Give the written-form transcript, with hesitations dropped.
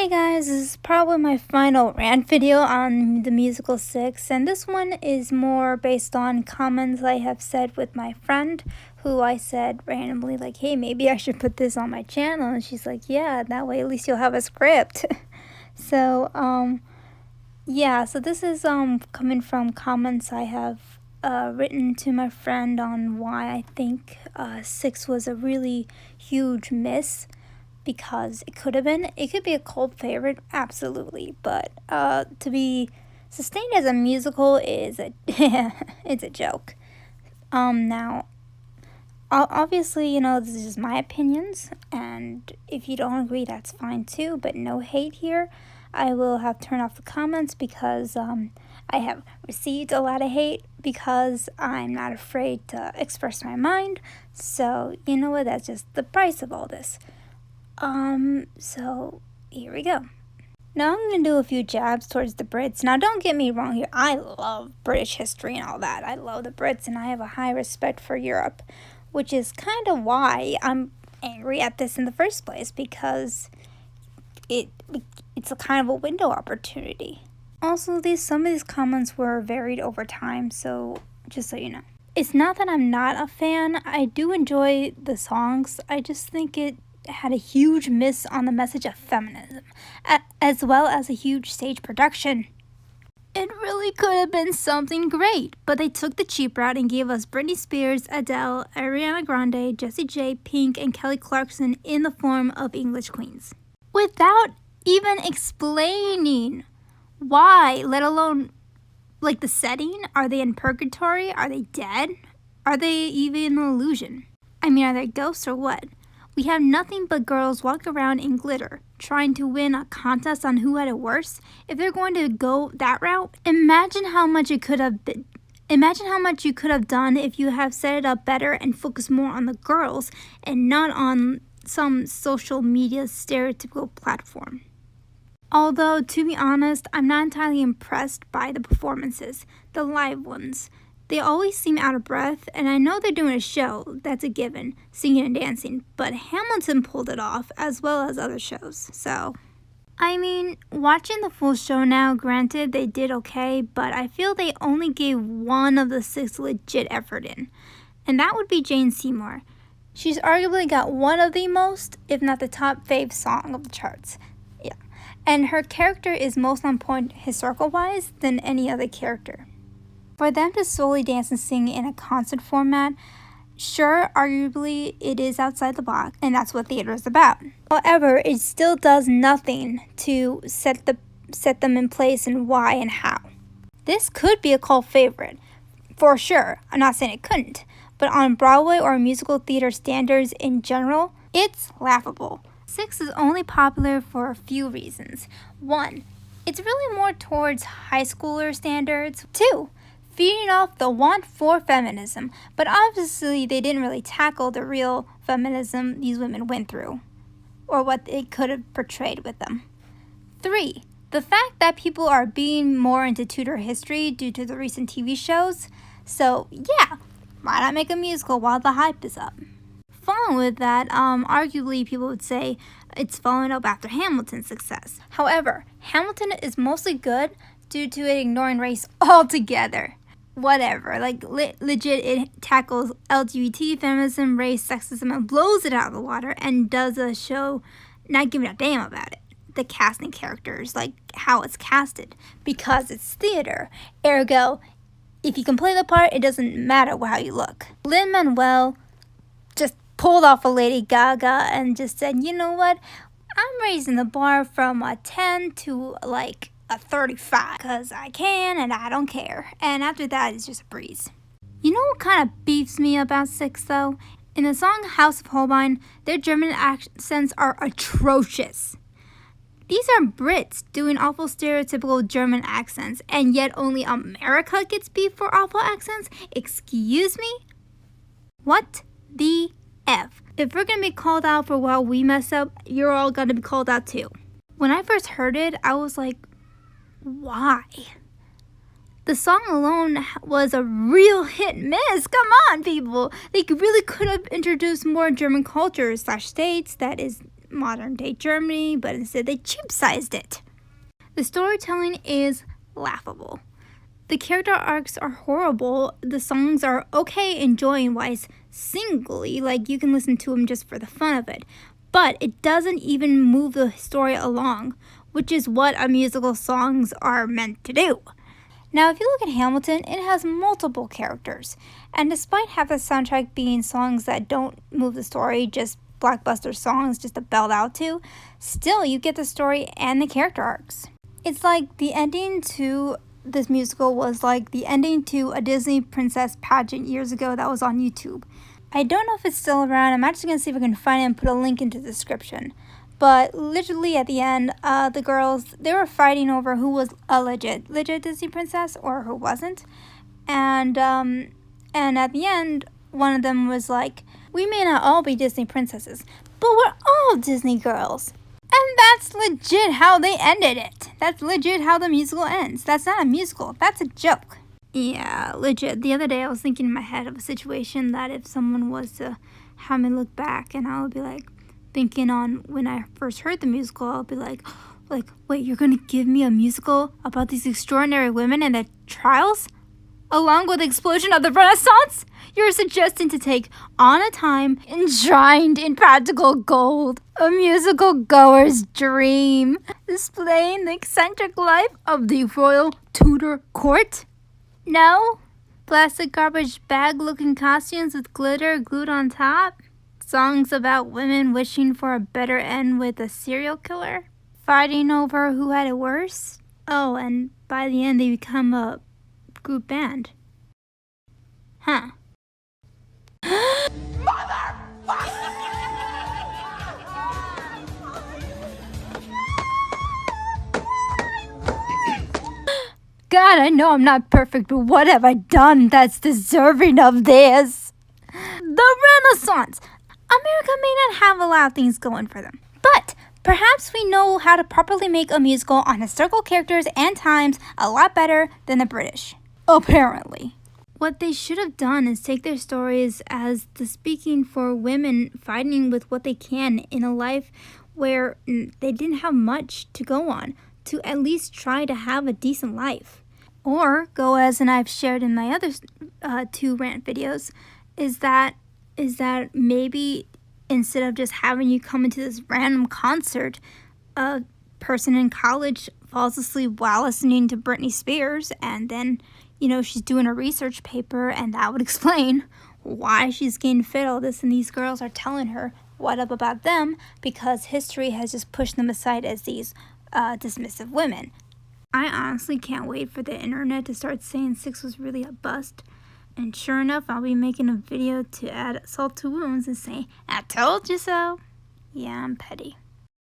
Hey guys, this is probably my final rant video on the musical 6, and this one is more based on comments I have said with my friend, who I said randomly like, hey, maybe I should put this on my channel, and she's like, yeah, that way at least you'll have a script. So this is coming from comments I have written to my friend on why I think 6 was a really huge miss. Because it could be a cult favorite, absolutely, but to be sustained as a musical is it's a joke. Now, obviously, this is just my opinions, and if you don't agree, that's fine too, but no hate here. I will have turned off the comments because I have received a lot of hate because I'm not afraid to express my mind, so you know what, that's just the price of all this. So here we go. Now I'm going to do a few jabs towards the Brits. Now don't get me wrong here, I love British history and all that. I love the Brits and I have a high respect for Europe, which is kind of why I'm angry at this in the first place, because it's a kind of a window opportunity. Also, some of these comments were varied over time, so just so you know. It's not that I'm not a fan, I do enjoy the songs, I just think it had a huge miss on the message of feminism, as well as a huge stage production. It really could have been something great, but they took the cheap route and gave us Britney Spears, Adele, Ariana Grande, Jessie J, Pink, and Kelly Clarkson in the form of English queens, without even explaining why, let alone like the setting. Are they in purgatory? Are they dead? Are they even an illusion? I mean, are they ghosts or what? We have nothing but girls walk around in glitter, trying to win a contest on who had it worse. If they're going to go that route, imagine how much it could have been. Imagine how much you could have done if you have set it up better and focused more on the girls and not on some social media stereotypical platform. Although, to be honest, I'm not entirely impressed by the performances, the live ones. They always seem out of breath, and I know they're doing a show, that's a given, singing and dancing, but Hamilton pulled it off, as well as other shows, so. I mean, watching the full show now, granted they did okay, but I feel they only gave one of the 6 legit effort in, and that would be Jane Seymour. She's arguably got one of the most, if not the top fave song of the charts. Yeah, and her character is most on point historical-wise than any other character. For them to solely dance and sing in a concert format, sure, arguably it is outside the box, and that's what theater is about. However, it still does nothing to set them in place and why and how. This could be a cult favorite, for sure. I'm not saying it couldn't, but on Broadway or musical theater standards in general, it's laughable. 6 is only popular for a few reasons. 1, it's really more towards high schooler standards. 2, feeding off the want for feminism, but obviously they didn't really tackle the real feminism these women went through, or what they could have portrayed with them. 3, the fact that people are being more into Tudor history due to the recent TV shows, so yeah, why not make a musical while the hype is up? Following with that, arguably people would say it's following up after Hamilton's success. However, Hamilton is mostly good due to it ignoring race altogether. Whatever, like legit, it tackles LGBT, feminism, race, sexism, and blows it out of the water and does a show not giving a damn about it. The casting characters, like how it's casted, because it's theater. Ergo, if you can play the part, it doesn't matter how you look. Lin-Manuel just pulled off a Lady Gaga and just said, you know what, I'm raising the bar from a 10 to like a 35, because I can and I don't care. And after that, it's just a breeze. You know what kind of beefs me about 6 though? In the song House of Holbein, their German accents are atrocious. These are Brits doing awful stereotypical German accents, and yet only America gets beef for awful accents? Excuse me? What the F? If we're gonna be called out for what we mess up, you're all gonna be called out too. When I first heard it, I was like, why? The song alone was a real hit miss. Come on, people. They really could have introduced more German culture / states that is modern day Germany, but instead they cheap-sized it. The storytelling is laughable. The character arcs are horrible. The songs are okay enjoying-wise singly, like you can listen to them just for the fun of it. But it doesn't even move the story along, which is what a musical songs are meant to do. Now, if you look at Hamilton, it has multiple characters. And despite half the soundtrack being songs that don't move the story, just blockbuster songs just to belt out to, still you get the story and the character arcs. It's like the ending to this musical was like the ending to a Disney princess pageant years ago that was on YouTube. I don't know if it's still around. I'm actually going to see if I can find it and put a link into the description. But literally at the end, the girls, they were fighting over who was a legit Disney princess or who wasn't. And at the end, one of them was like, we may not all be Disney princesses, but we're all Disney girls. And that's legit how they ended it. That's legit how the musical ends. That's not a musical. That's a joke. Yeah, legit. The other day I was thinking in my head of a situation that if someone was to have me look back and I would be like thinking on when I first heard the musical, I'll be like, wait, you're going to give me a musical about these extraordinary women and their trials? Along with the explosion of the Renaissance? You're suggesting to take On a Time enshrined in practical gold, a musical goer's dream, displaying the eccentric life of the royal Tudor court? No? Plastic garbage bag looking costumes with glitter glued on top? Songs about women wishing for a better end with a serial killer? Fighting over who had it worse? Oh, and by the end they become a group band. Huh. God, I know I'm not perfect, but what have I done that's deserving of this? The Renaissance! America may not have a lot of things going for them, but perhaps we know how to properly make a musical on historical characters and times a lot better than the British. Apparently. What they should have done is take their stories as the speaking for women fighting with what they can in a life where they didn't have much to go on, to at least try to have a decent life. Or go as, and I've shared in my other 2 rant videos, is that maybe instead of just having you come into this random concert, a person in college falls asleep while listening to Britney Spears, and then, she's doing a research paper, and that would explain why she's getting fit all this, and these girls are telling her what up about them because history has just pushed them aside as these dismissive women. I honestly can't wait for the internet to start saying 6 was really a bust. And sure enough, I'll be making a video to add salt to wounds and say, I told you so. Yeah, I'm petty.